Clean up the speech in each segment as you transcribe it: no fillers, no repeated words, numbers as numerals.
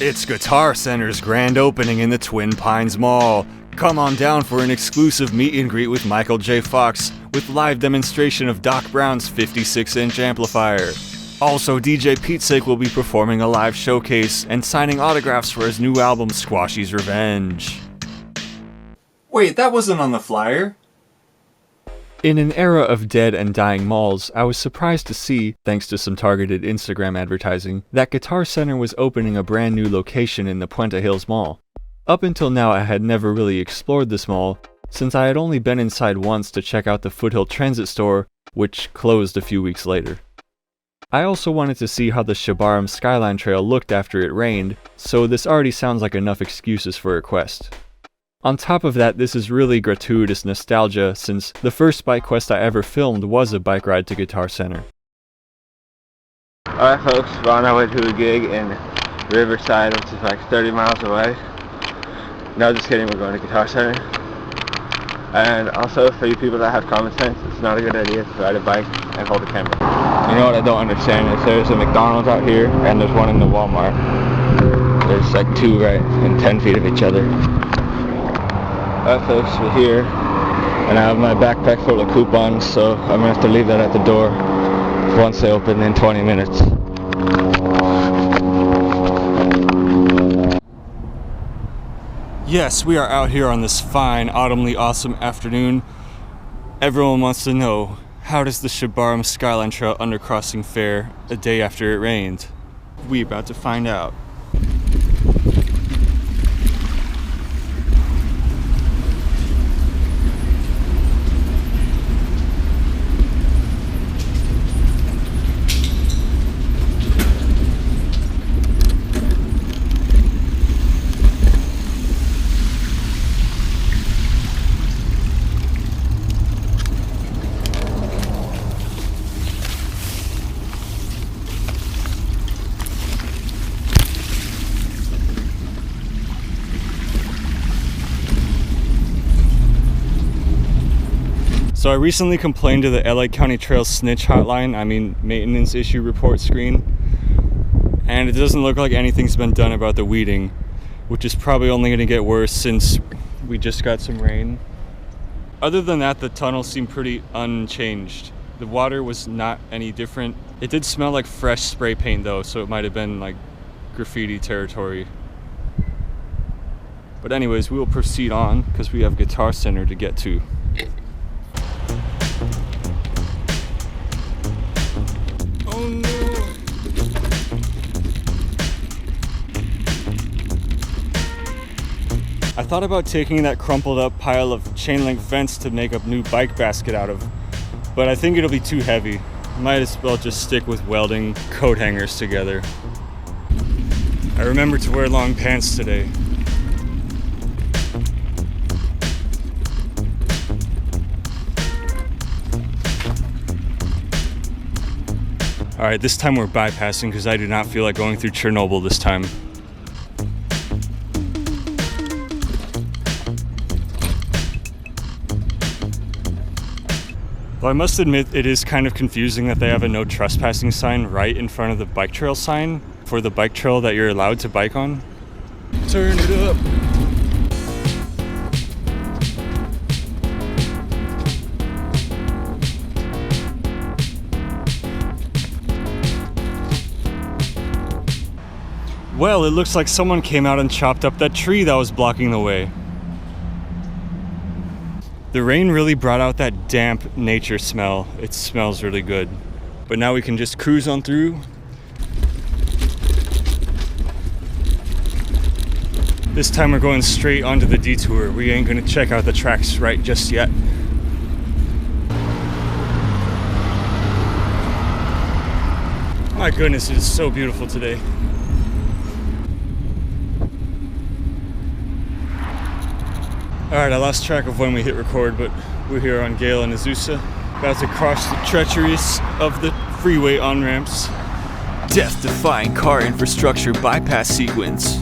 It's Guitar Center's grand opening in the Twin Pines Mall. Come on down for an exclusive meet and greet with Michael J. Fox with live demonstration of Doc Brown's 56-inch amplifier. Also, DJ Petesake will be performing a live showcase and signing autographs for his new album, Squashy's Revenge. Wait, that wasn't on the flyer. In an era of dead and dying malls, I was surprised to see, thanks to some targeted Instagram advertising, that Guitar Center was opening a brand new location in the Puente Hills Mall. Up until now, I had never really explored this mall, since I had only been inside once to check out the Foothill Transit Store, which closed a few weeks later. I also wanted to see how the Schabarum Skyline trail looked after it rained, so this already sounds like enough excuses for a quest. On top of that, this is really gratuitous nostalgia, since the first bike quest I ever filmed was a bike ride to Guitar Center. Alright folks, we're on our way to a gig in Riverside, which is like 30 miles away. No, just kidding, we're going to Guitar Center. And also, for you people that have common sense, it's not a good idea to ride a bike and hold a camera. You know what I don't understand is there's a McDonald's out here, and there's one in the Walmart. There's like two right in 10 feet of each other. Alright folks, we're here, and I have my backpack full of coupons, so I'm going to have to leave that at the door once they open in 20 minutes. Yes, we are out here on this fine, autumnly awesome afternoon. Everyone wants to know, how does the Schabarum Skyline Trail undercrossing fare a day after it rained? We about to find out. So I recently complained to the LA County Trails snitch hotline, maintenance issue report screen, and it doesn't look like anything's been done about the weeding, which is probably only going to get worse since we just got some rain. Other than that, the tunnel seemed pretty unchanged. The water was not any different. It did smell like fresh spray paint though, so it might have been like graffiti territory. But anyways, we will proceed on because we have Guitar Center to get to. I thought about taking that crumpled up pile of chain link fence to make a new bike basket out of, but I think it'll be too heavy. Might as well just stick with welding coat hangers together. I remembered to wear long pants today. Alright, this time we're bypassing because I do not feel like going through Chernobyl this time. Well, I must admit it is kind of confusing that they have a no trespassing sign right in front of the bike trail sign for the bike trail that you're allowed to bike on. Turn it up! Well, it looks like someone came out and chopped up that tree that was blocking the way. The rain really brought out that damp nature smell. It smells really good. But now we can just cruise on through. This time we're going straight onto the detour. We ain't gonna check out the tracks right just yet. My goodness, it is so beautiful today. Alright, I lost track of when we hit record, but we're here on Gale and Azusa, about to cross the treacheries of the freeway on-ramps. Death-defying car infrastructure bypass sequence.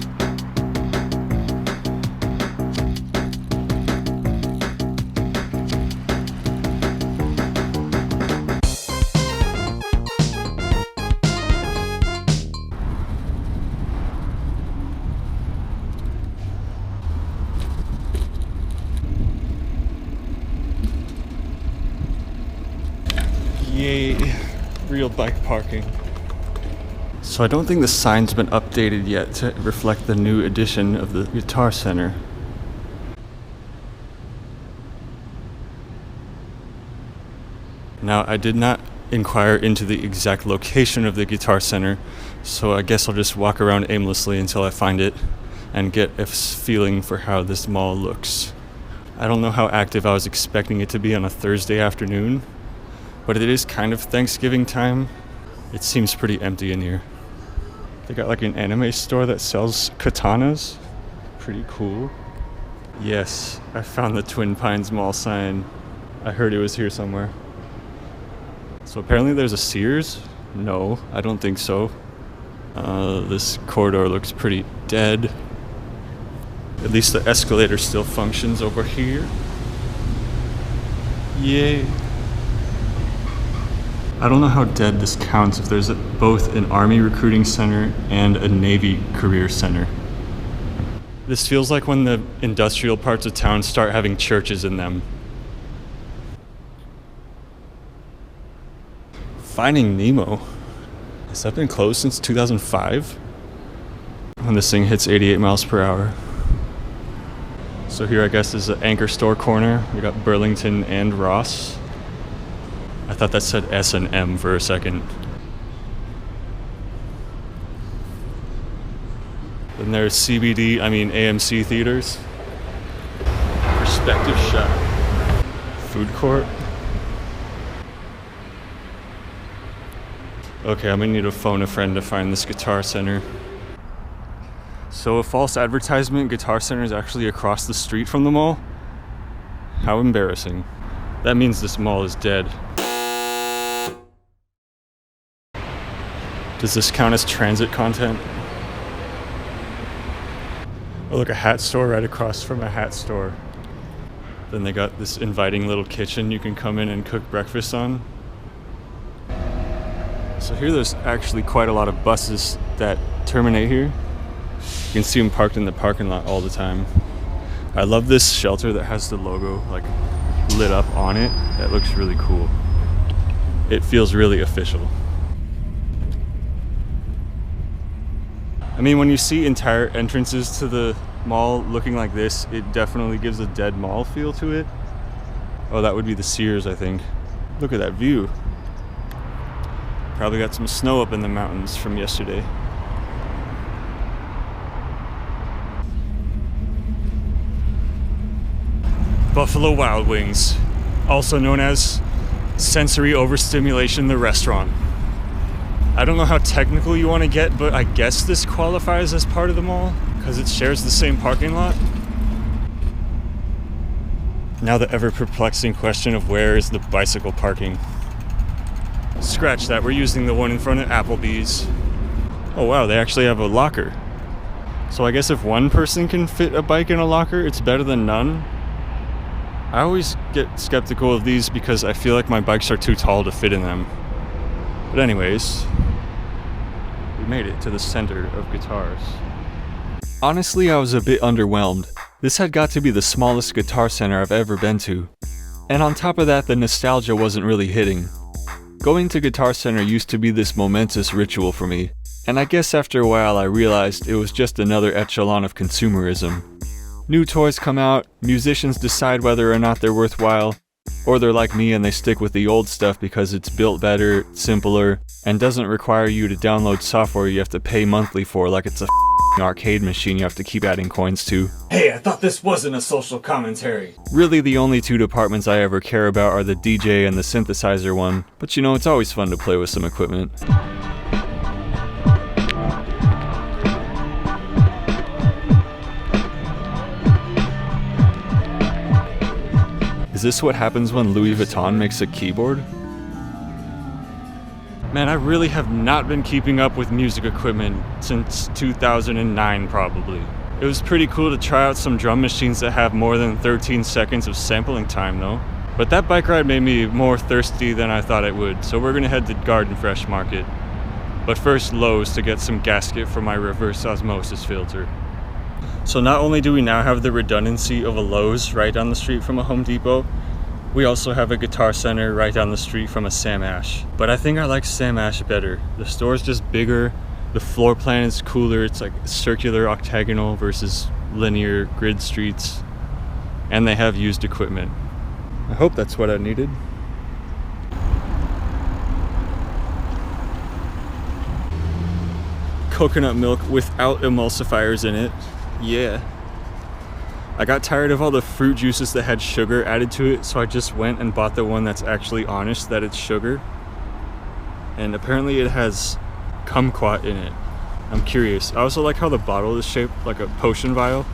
Yay, real bike parking. So I don't think the sign's been updated yet to reflect the new edition of the Guitar Center. Now, I did not inquire into the exact location of the Guitar Center, so I guess I'll just walk around aimlessly until I find it and get a feeling for how this mall looks. I don't know how active I was expecting it to be on a Thursday afternoon, but it is kind of Thanksgiving time. It seems pretty empty in here. They got like an anime store that sells katanas. Pretty cool. Yes, I found the Twin Pines Mall sign. I heard it was here somewhere. So apparently there's a Sears? No, I don't think so. This corridor looks pretty dead. At least the escalator still functions over here. Yay. I don't know how dead this counts if there's both an Army recruiting center and a Navy career center. This feels like when the industrial parts of town start having churches in them. Finding Nemo. Has that been closed since 2005? When this thing hits 88 miles per hour. So here I guess is the Anchor Store corner. We got Burlington and Ross. I thought that said S&M for a second. Then there's AMC theaters. Perspective shot. Food court. Okay, I'm gonna need to phone a friend to find this Guitar Center. So a false advertisement Guitar Center is actually across the street from the mall? How embarrassing. That means this mall is dead. Does this count as transit content? Oh look, a hat store right across from a hat store. Then they got this inviting little kitchen you can come in and cook breakfast on. So here there's actually quite a lot of buses that terminate here. You can see them parked in the parking lot all the time. I love this shelter that has the logo like lit up on it. That looks really cool. It feels really official. I mean, when you see entire entrances to the mall looking like this, it definitely gives a dead mall feel to it. Oh, that would be the Sears, I think. Look at that view. Probably got some snow up in the mountains from yesterday. Buffalo Wild Wings, also known as Sensory Overstimulation, the restaurant. I don't know how technical you want to get, but I guess this qualifies as part of the mall because it shares the same parking lot. Now the ever perplexing question of where is the bicycle parking? Scratch that, we're using the one in front of Applebee's. Oh wow, they actually have a locker. So I guess if one person can fit a bike in a locker, it's better than none. I always get skeptical of these because I feel like my bikes are too tall to fit in them. But anyways, we made it to the center of guitars. Honestly, I was a bit underwhelmed. This had got to be the smallest Guitar Center I've ever been to. And on top of that, the nostalgia wasn't really hitting. Going to Guitar Center used to be this momentous ritual for me, and I guess after a while I realized it was just another echelon of consumerism. New toys come out, musicians decide whether or not they're worthwhile, or they're like me and they stick with the old stuff because it's built better, simpler, and doesn't require you to download software you have to pay monthly for like it's a arcade machine you have to keep adding coins to. Hey, I thought this wasn't a social commentary. Really, the only two departments I ever care about are the DJ and the synthesizer one, but you know, it's always fun to play with some equipment. Is this what happens when Louis Vuitton makes a keyboard? Man, I really have not been keeping up with music equipment since 2009 probably. It was pretty cool to try out some drum machines that have more than 13 seconds of sampling time though. But that bike ride made me more thirsty than I thought it would, so we're gonna head to Garden Fresh Market. But first Lowe's to get some gasket for my reverse osmosis filter. So not only do we now have the redundancy of a Lowe's right down the street from a Home Depot, We also have a Guitar Center right down the street from a Sam Ash, but I think I like Sam Ash better. The store's just bigger, the floor plan is cooler, it's like circular octagonal versus linear grid streets, and they have used equipment. I hope that's what I needed. Coconut milk without emulsifiers in it. Yeah. I got tired of all the fruit juices that had sugar added to it, so I just went and bought the one that's actually honest that it's sugar. And apparently it has kumquat in it. I'm curious. I also like how the bottle is shaped like a potion vial.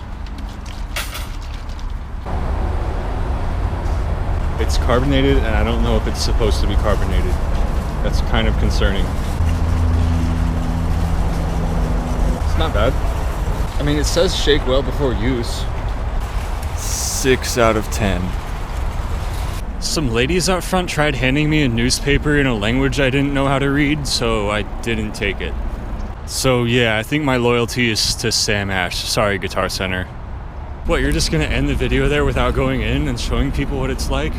It's carbonated, and I don't know if it's supposed to be carbonated. That's kind of concerning. It's not bad. I mean, it says shake well before use. 6 out of 10. Some ladies out front tried handing me a newspaper in a language I didn't know how to read, so I didn't take it. So yeah, I think my loyalty is to Sam Ash. Sorry, Guitar Center. What, you're just gonna end the video there without going in and showing people what it's like?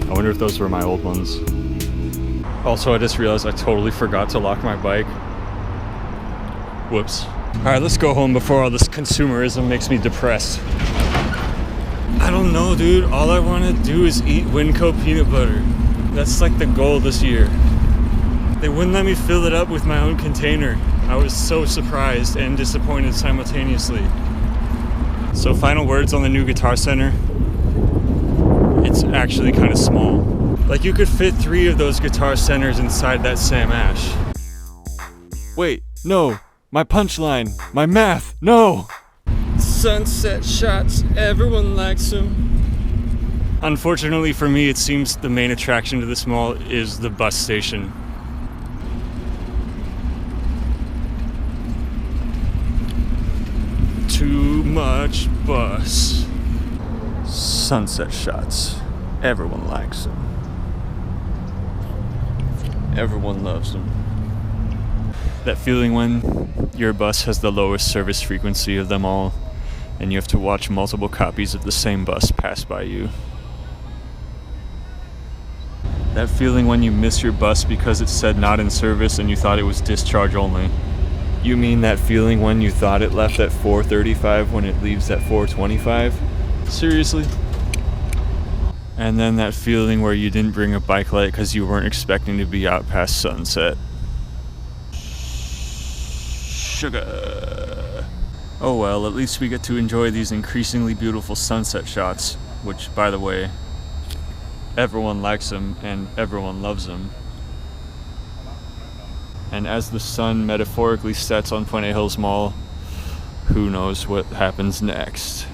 I wonder if those were my old ones. Also, I just realized I totally forgot to lock my bike. Whoops. Alright, let's go home before all this consumerism makes me depressed. I don't know, dude. All I want to do is eat Winco peanut butter. That's like the goal this year. They wouldn't let me fill it up with my own container. I was so surprised and disappointed simultaneously. So final words on the new Guitar Center. It's actually kind of small. Like, you could fit 3 of those Guitar Centers inside that Sam Ash. Wait, no, my punchline, my math, no! Sunset shots, everyone likes them. Unfortunately for me, it seems the main attraction to this mall is the bus station. Too much bus. Sunset shots. Everyone likes them. Everyone loves them. That feeling when your bus has the lowest service frequency of them all, and you have to watch multiple copies of the same bus pass by you. That feeling when you miss your bus because it said not in service and you thought it was discharge only. You mean that feeling when you thought it left at 4:35 when it leaves at 4:25? Seriously? And then that feeling where you didn't bring a bike light because you weren't expecting to be out past sunset. Sugar. Oh well, at least we get to enjoy these increasingly beautiful sunset shots, which, by the way, everyone likes them and everyone loves them. And as the sun metaphorically sets on Puente Hills Mall, who knows what happens next.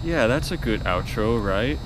Yeah, that's a good outro, right?